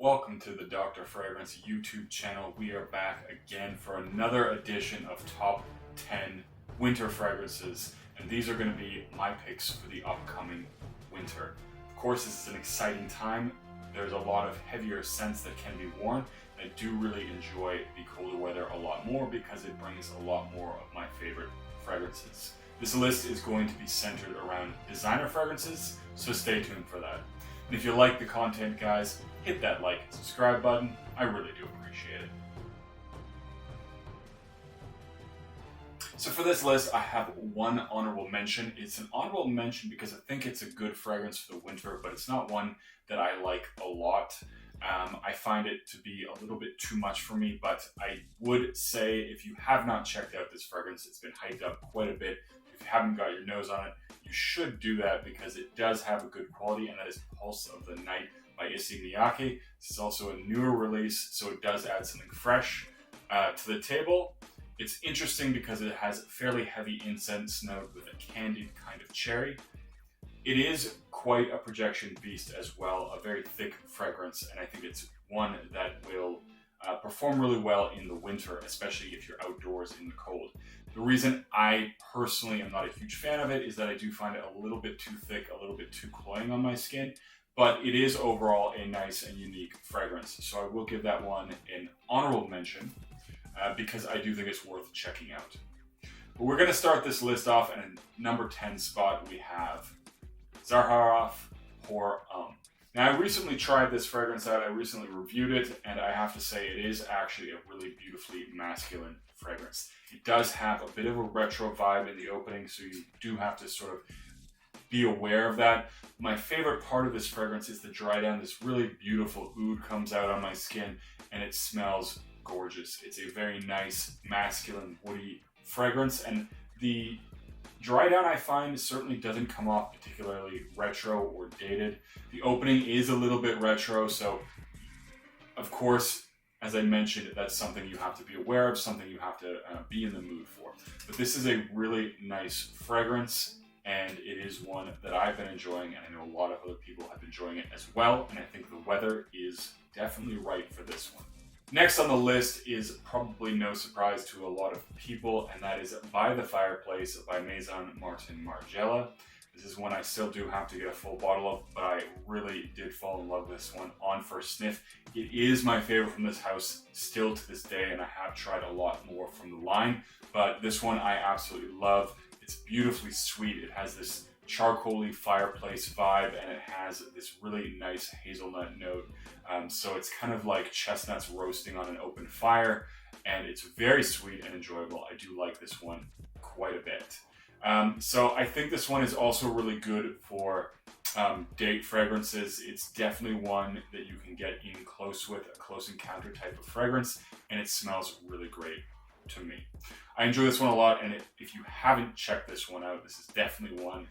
Welcome to the Dr. Fragrance YouTube channel. We are back again for another edition of Top 10 Winter Fragrances, and these are going to be my picks for the upcoming winter. Of course, this is an exciting time. There's a lot of heavier scents that can be worn. I do really enjoy the colder weather a lot more because it brings a lot more of my favorite fragrances. This list is going to be centered around designer fragrances, so stay tuned for that. And if you like the content, guys, hit that like and subscribe button. I really do appreciate it. So for this list, I have one honorable mention. It's an honorable mention because I think it's a good fragrance for the winter, but it's not one that I like a lot. I find it to be a little bit too much for me, but I would say if you have not checked out this fragrance, it's been hyped up quite a bit. If you haven't got your nose on it, you should do that because it does have a good quality, and that is Pulse of the Night by Issey Miyake. This is also a newer release, so it does add something fresh to the table. It's interesting because it has a fairly heavy incense note with a candied kind of cherry. It is quite a projection beast as well, a very thick fragrance, and I think it's one that will perform really well in the winter, especially if you're outdoors in the cold. The reason I personally am not a huge fan of it is that I do find it a little bit too thick, a little bit too cloying on my skin, but it is overall a nice and unique fragrance. So I will give that one an honorable mention because I do think it's worth checking out. But we're going to start this list off, and in number 10 spot we have Zaharoff Pour Homme. Now, I recently tried this fragrance out, I recently reviewed it, and I have to say it is actually a really beautifully masculine fragrance. It does have a bit of a retro vibe in the opening, so you do have to sort of be aware of that. My favorite part of this fragrance is the dry down. This really beautiful oud comes out on my skin, and it smells gorgeous. It's a very nice, masculine, woody fragrance, and the dry down, I find, certainly doesn't come off particularly retro or dated. The opening is a little bit retro, so of course, as I mentioned, that's something you have to be aware of, something you have to be in the mood for. But this is a really nice fragrance, and it is one that I've been enjoying, and I know a lot of other people have been enjoying it as well, and I think the weather is definitely right for this one. Next on the list is probably no surprise to a lot of people, and that is By the Fireplace by Maison Martin Margiela. This is one I still do have to get a full bottle of, but I really did fall in love with this one on first sniff. It is my favorite from this house still to this day, and I have tried a lot more from the line, but this one I absolutely love. It's beautifully sweet. It has this charcoaly fireplace vibe, and it has this really nice hazelnut note. So it's kind of like chestnuts roasting on an open fire, and it's very sweet and enjoyable. I do like this one quite a bit. So I think this one is also really good for date fragrances. It's definitely one that you can get in close with, a close encounter type of fragrance, and it smells really great to me. I enjoy this one a lot, and if you haven't checked this one out, this is definitely one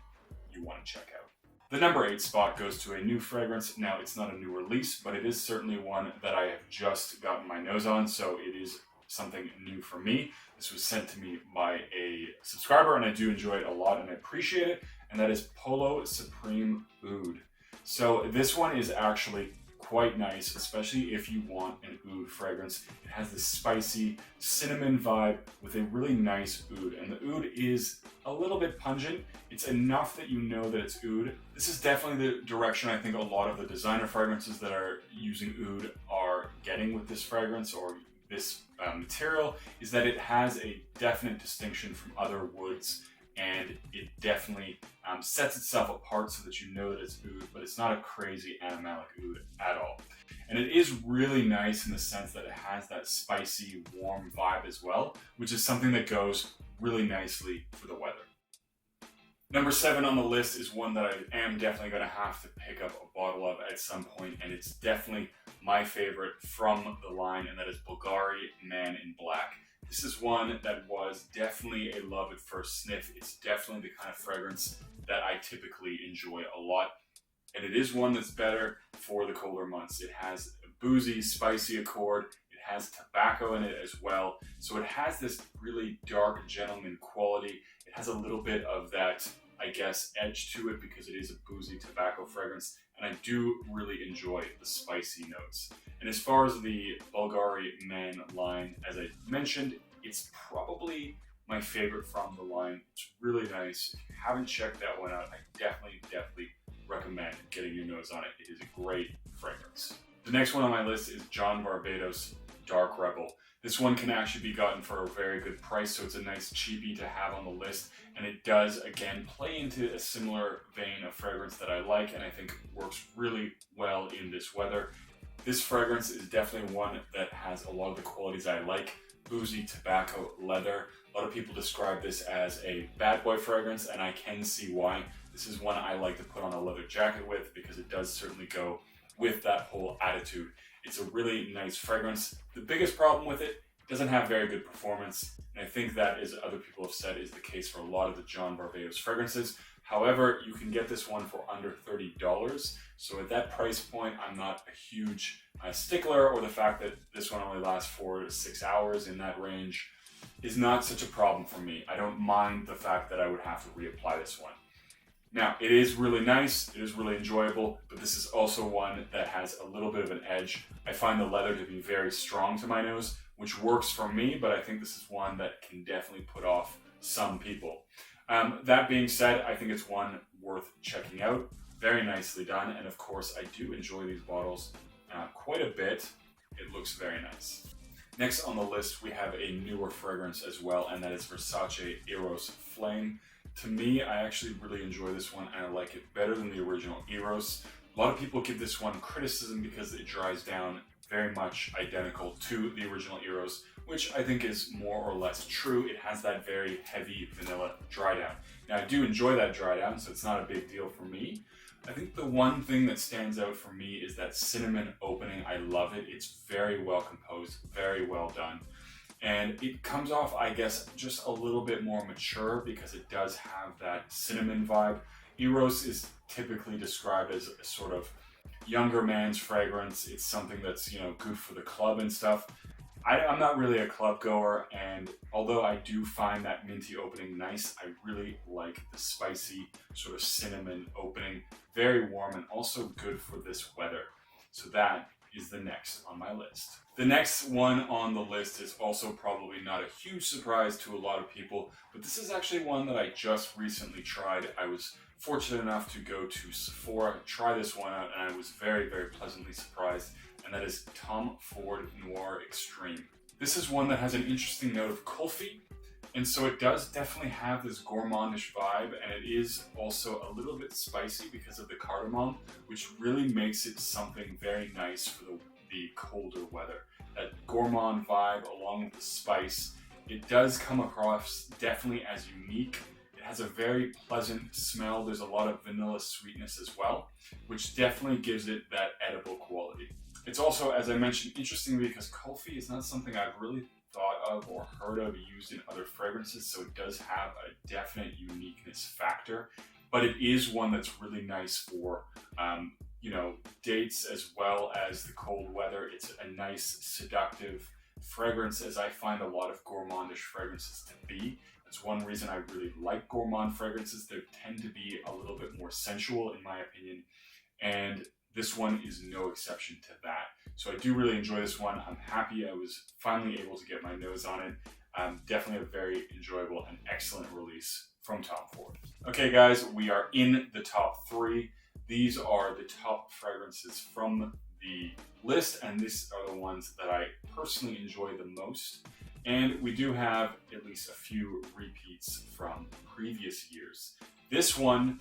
you want to check out. The number 8 spot goes to a new fragrance. Now, it's not a new release, but it is certainly one that I have just gotten my nose on, so it is something new for me. This was sent to me by a subscriber, and I do enjoy it a lot, and I appreciate it, and that is Polo Supreme Oud. So this one is actually quite nice, especially if you want an oud fragrance. It has this spicy cinnamon vibe with a really nice oud, and the oud is a little bit pungent. It's enough that you know that it's oud. This is definitely the direction I think a lot of the designer fragrances that are using oud are getting with this fragrance or this material, is that it has a definite distinction from other woods, and it definitely sets itself apart so that you know that it's oud, but it's not a crazy animalic oud at all. And it is really nice in the sense that it has that spicy, warm vibe as well, which is something that goes really nicely for the weather. Number 7 on the list is one that I am definitely going to have to pick up a bottle of at some point, and it's definitely my favorite from the line, and that is Bulgari Man in Black. This is one that was definitely a love at first sniff. It's definitely the kind of fragrance that I typically enjoy a lot. And it is one that's better for the colder months. It has a boozy, spicy accord. It has tobacco in it as well. So it has this really dark gentleman quality. It has a little bit of that, I guess, edge to it because it is a boozy tobacco fragrance. And and I do really enjoy the spicy notes. And as far as the Bulgari Man line, as I mentioned, it's probably my favorite from the line. It's really nice. If you haven't checked that one out, I definitely recommend getting your nose on it. It is a great fragrance. The next one on my list is John Varvatos Dark Rebel. This one can actually be gotten for a very good price, so it's a nice cheapie to have on the list. And it does, again, play into a similar vein of fragrance that I like and I think works really well in this weather. This fragrance is definitely one that has a lot of the qualities I like. Boozy, tobacco, leather. A lot of people describe this as a bad boy fragrance, and I can see why. This is one I like to put on a leather jacket with because it does certainly go with that whole attitude. It's a really nice fragrance. The biggest problem with it doesn't have very good performance, and I think that, as other people have said, is the case for a lot of the John Varvatos fragrances. However, you can get this one for under $30. So at that price point, I'm not a huge stickler, or the fact that this one only lasts 4 to 6 hours in that range is not such a problem for me. I don't mind the fact that I would have to reapply this one. Now, it is really nice, it is really enjoyable, but this is also one that has a little bit of an edge. I find the leather to be very strong to my nose, which works for me, but I think this is one that can definitely put off some people. That being said, I think it's one worth checking out. Very nicely done, and of course I do enjoy these bottles quite a bit. It looks very nice. Next on the list we have a newer fragrance as well, and that is Versace Eros Flame. To me, I actually really enjoy this one and I like it better than the original Eros. A lot of people give this one criticism because it dries down very much identical to the original Eros, which I think is more or less true. It has that very heavy vanilla dry down. Now I do enjoy that dry down, so it's not a big deal for me. I think the one thing that stands out for me is that cinnamon opening. I love it. It's very well composed, very well done. And it comes off, I guess, just a little bit more mature because it does have that cinnamon vibe. Eros is typically described as a sort of younger man's fragrance. It's something that's, good for the club and stuff. I'm not really a club goer, and although I do find that minty opening nice, I really like the spicy sort of cinnamon opening. Very warm and also good for this weather. So that is the next on my list. The next one on the list is also probably not a huge surprise to a lot of people, but this is actually one that I just recently tried. I was fortunate enough to go to Sephora, try this one out, and I was very pleasantly surprised, and that is Tom Ford Noir Extreme. This is one that has an interesting note of kulfi, and so it does definitely have this gourmandish vibe, and it is also a little bit spicy because of the cardamom, which really makes it something very nice for the colder weather. That gourmand vibe along with the spice, it does come across definitely as unique. It has a very pleasant smell. There's a lot of vanilla sweetness as well, which definitely gives it that edible quality. It's also, as I mentioned, interesting because kulfi is not something I've really thought of or heard of used in other fragrances, so it does have a definite uniqueness factor, but it is one that's really nice for dates as well as the cold weather. It's a nice seductive fragrance, as I find a lot of gourmandish fragrances to be. That's one reason I really like gourmand fragrances. They tend to be a little bit more sensual in my opinion, and this one is no exception to that. So I do really enjoy this one. I'm happy I was finally able to get my nose on it. Definitely a very enjoyable and excellent release from Tom Ford. Okay guys, we are in the top 3. These are the top fragrances from the list, and these are the ones that I personally enjoy the most. And we do have at least a few repeats from previous years. This one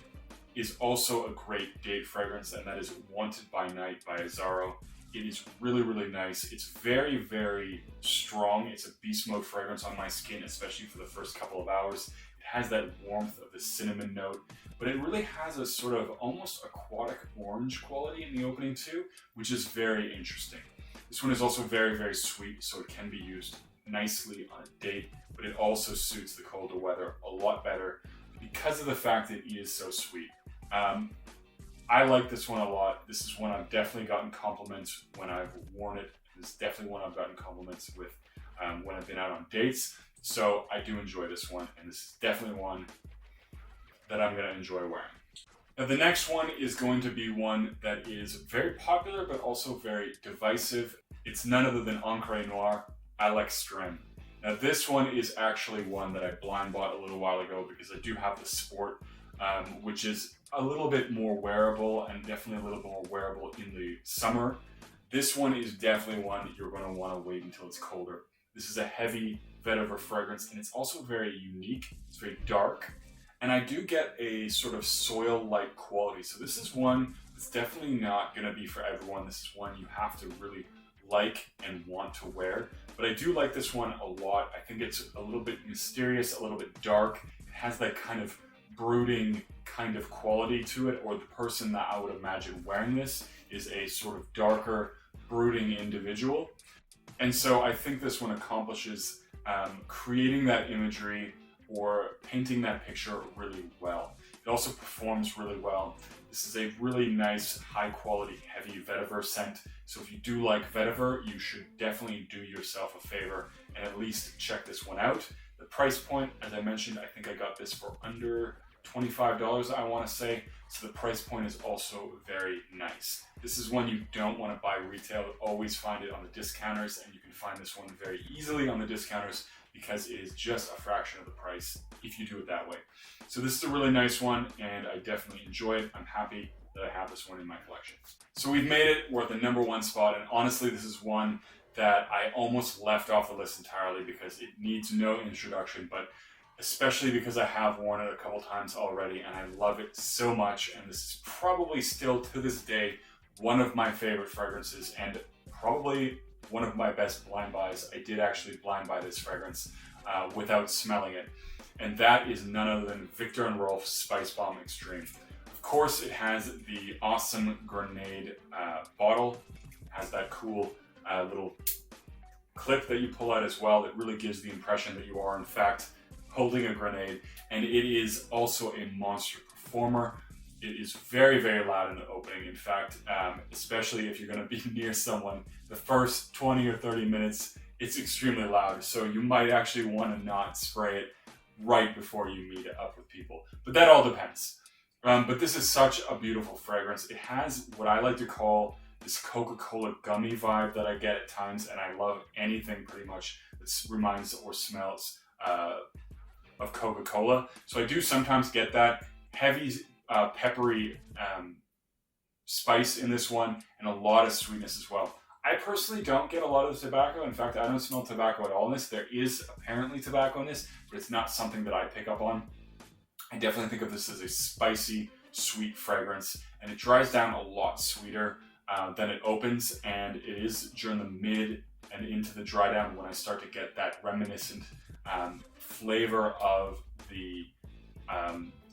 is also a great date fragrance, and that is Wanted by Night by Azzaro. It is really nice. It's very strong. It's a beast mode fragrance on my skin, especially for the first couple of hours. It has that warmth of the cinnamon note, but it really has a sort of almost aquatic orange quality in the opening too, which is very interesting. This one is also very sweet, so it can be used nicely on a date, but it also suits the colder weather a lot better because of the fact that it is so sweet. I like this one a lot. This is one I've definitely gotten compliments when I've worn it. It's definitely one I've gotten compliments with when I've been out on dates. So I do enjoy this one, and this is definitely one that I'm going to enjoy wearing. Now the next one is going to be one that is very popular but also very divisive. It's none other than Encre Noire Alexstrem. Now this one is actually one that I blind bought a little while ago because I do have the Sport, which is a little bit more wearable and definitely a little more wearable in the summer. This one is definitely one that you're going to want to wait until it's colder. This is a heavy vetiver fragrance, and it's also very unique. It's very dark, and I do get a sort of soil-like quality. So this is one that's definitely not going to be for everyone. This is one you have to really like and want to wear. But I do like this one a lot. I think it's a little bit mysterious, a little bit dark. It has that kind of brooding kind of quality to it, or the person that I would imagine wearing this is a sort of darker, brooding individual. And so I think this one accomplishes creating that imagery or painting that picture really well. It also performs really well. This is a really nice, high quality, heavy vetiver scent. So if you do like vetiver, you should definitely do yourself a favor and at least check this one out. The price point, as I mentioned, I think I got this for under $25, I want to say. So the price point is also very nice. This is one you don't want to buy retail. Always find it on the discounters, and you can find this one very easily on the discounters because it is just a fraction of the price if you do it that way. So this is a really nice one, and I definitely enjoy it. I'm happy that I have this one in my collection. So we've made it. We're at the #1 spot, and honestly, this is one that I almost left off the list entirely because it needs no introduction, but especially because I have worn it a couple times already and I love it so much. And this is probably still to this day one of my favorite fragrances and probably one of my best blind buys. I did actually blind buy this fragrance without smelling it. And that is none other than Viktor & Rolf Spice Bomb Extreme. Of course, it has the awesome grenade bottle. It has that cool little clip that you pull out as well that really gives the impression that you are in fact holding a grenade, and it is also a monster performer. It is very, very loud in the opening. In fact, especially if you're going to be near someone, the first 20 or 30 minutes, it's extremely loud. So you might actually want to not spray it right before you meet up with people. But that all depends. But this is such a beautiful fragrance. It has what I like to call this Coca-Cola gummy vibe that I get at times, and I love anything pretty much that reminds or smells of Coca-Cola. So I do sometimes get that heavy, peppery spice in this one, and a lot of sweetness as well. I personally don't get a lot of the tobacco. In fact, I don't smell tobacco at all in this. There is apparently tobacco in this, but it's not something that I pick up on. I definitely think of this as a spicy, sweet fragrance, and it dries down a lot sweeter than it opens, and it is during the mid and into the dry down when I start to get that reminiscent flavor of the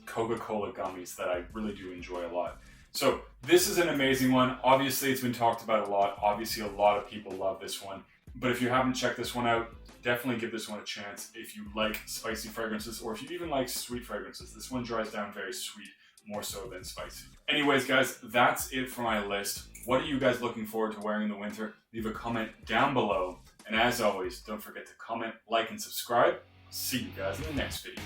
Coca-Cola gummies that I really do enjoy a lot. So this is an amazing one. Obviously, it's been talked about a lot. Obviously, a lot of people love this one. But if you haven't checked this one out, definitely give this one a chance. If you like spicy fragrances, or if you even like sweet fragrances, this one dries down very sweet, more so than spicy. Anyways, guys, that's it for my list. What are you guys looking forward to wearing in the winter? Leave a comment down below. And as always, don't forget to comment, like, and subscribe. See you guys in the next video.